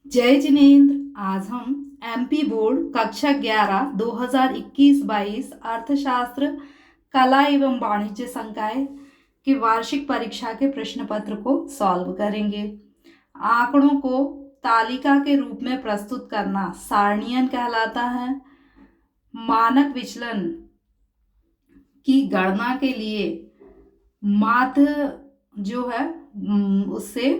जय जिनेन्द्र। आज हम एमपी बोर्ड कक्षा 11 2021-22 अर्थशास्त्र कला एवं वाणिज्य संकाय की वार्षिक परीक्षा के प्रश्न पत्र को सॉल्व करेंगे। आंकड़ों को तालिका के रूप में प्रस्तुत करना सारणीयन कहलाता है। मानक विचलन की गणना के लिए माध्य जो है उससे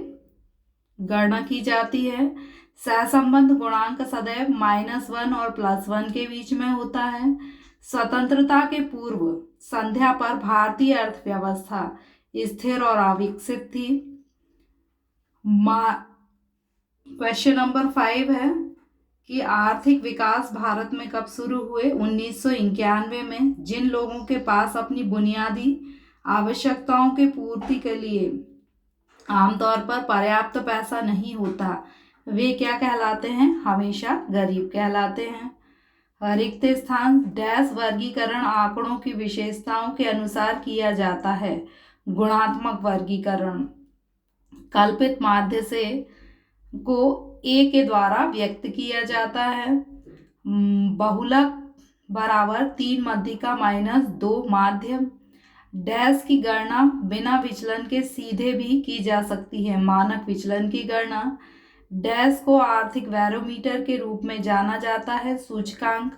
गणना की जाती है। सहसंबंध गुणांक सदैव -1 और +1 के बीच में होता है। स्वतंत्रता के पूर्व संध्या पर भारतीय अर्थव्यवस्था स्थिर और अविकसित थी। क्वेश्चन नंबर 5 है कि आर्थिक विकास भारत में कब शुरू हुए? 1991 में। जिन लोगों के पास अपनी बुनियादी आवश्यकताओं की पूर्ति के लिए आमतौर पर पर्याप्त पैसा नहीं होता, वे क्या कहलाते हैं? हमेशा गरीब कहलाते हैं। रिक्त स्थान डैश वर्गीकरण आंकड़ों की विशेषताओं के अनुसार किया जाता है। गुणात्मक वर्गीकरण कल्पित माध्य से को ए के द्वारा व्यक्त किया जाता है। बहुलक बराबर 3 मध्यिका -2 माध्य। डैश की गणना बिना विचलन के सीधे भी की जा सकती है। मानक विचलन की गणना डैश को आर्थिक बैरोमीटर के रूप में जाना जाता है। सूचकांक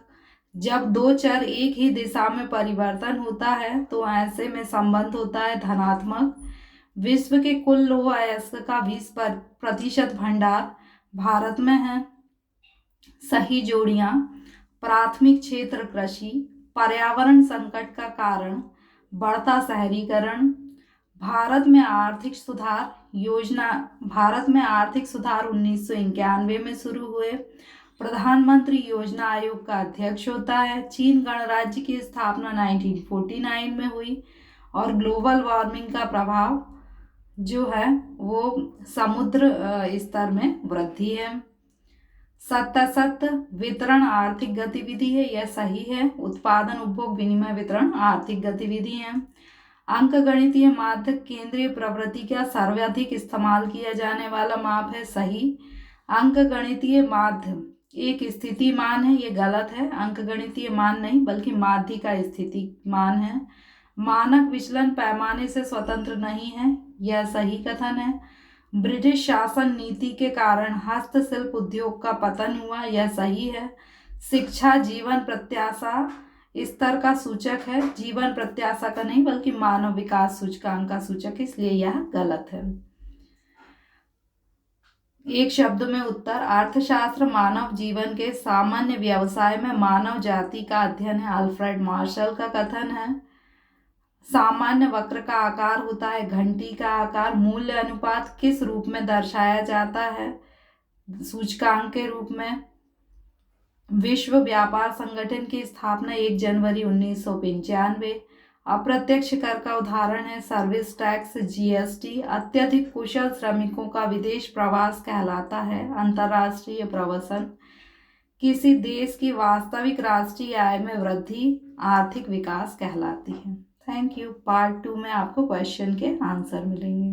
जब दो चर एक ही दिशा में परिवर्तन होता है तो ऐसे में संबंध होता है धनात्मक। विश्व के कुल लौह अयस्क का 20% भंडार भारत में है। सही जोड़ियां प्राथमिक क्षेत्र कृषि, पर्यावरण संकट का कारण बढ़ता शहरीकरण, भारत में आर्थिक सुधार 1991 में शुरू हुए। प्रधानमंत्री योजना आयोग का अध्यक्ष होता है। चीन गणराज्य की स्थापना 1949 में हुई। और ग्लोबल वार्मिंग का प्रभाव जो है वो समुद्र स्तर में वृद्धि है। सत्य वितरण आर्थिक गतिविधि है, यह सही है। उत्पादन उपभोग विनिमय वितरण आर्थिक गतिविधि है। अंकगणितीय माध्य केंद्रीय प्रवृत्ति का सर्वाधिक इस्तेमाल किया जाने वाला माप है, सही। अंकगणितीय माध्य एक स्थिति मान है, ये गलत है। अंकगणितीय मान नहीं बल्कि माध्य का स्थिति मान है। मानक विचलन पैमाने से स्वतंत्र नहीं है, यह सही कथन है। ब्रिटिश शासन नीति के कारण हस्तशिल्प उद्योग का पतन हुआ, यह सही है। शिक्षा जीवन प्रत्याशा स्तर का सूचक है, जीवन प्रत्याशा का नहीं बल्कि मानव विकास सूचकांक का सूचक, इसलिए यह गलत है। एक शब्द में उत्तर। अर्थशास्त्र मानव जीवन के सामान्य व्यवसाय में मानव जाति का अध्ययन है, अल्फ्रेड मार्शल का कथन है। सामान्य वक्र का आकार होता है घंटी का आकार। मूल्य अनुपात किस रूप में दर्शाया जाता है? सूचकांक के रूप में। विश्व व्यापार संगठन की स्थापना 1 जनवरी 1995। अप्रत्यक्ष कर का उदाहरण है सर्विस टैक्स, जीएसटी। अत्यधिक कुशल श्रमिकों का विदेश प्रवास कहलाता है अंतर्राष्ट्रीय प्रवासन। किसी देश की वास्तविक राष्ट्रीय आय में वृद्धि आर्थिक विकास कहलाती है। Thank you. पार्ट 2 में आपको क्वेश्चन के आंसर मिलेंगे।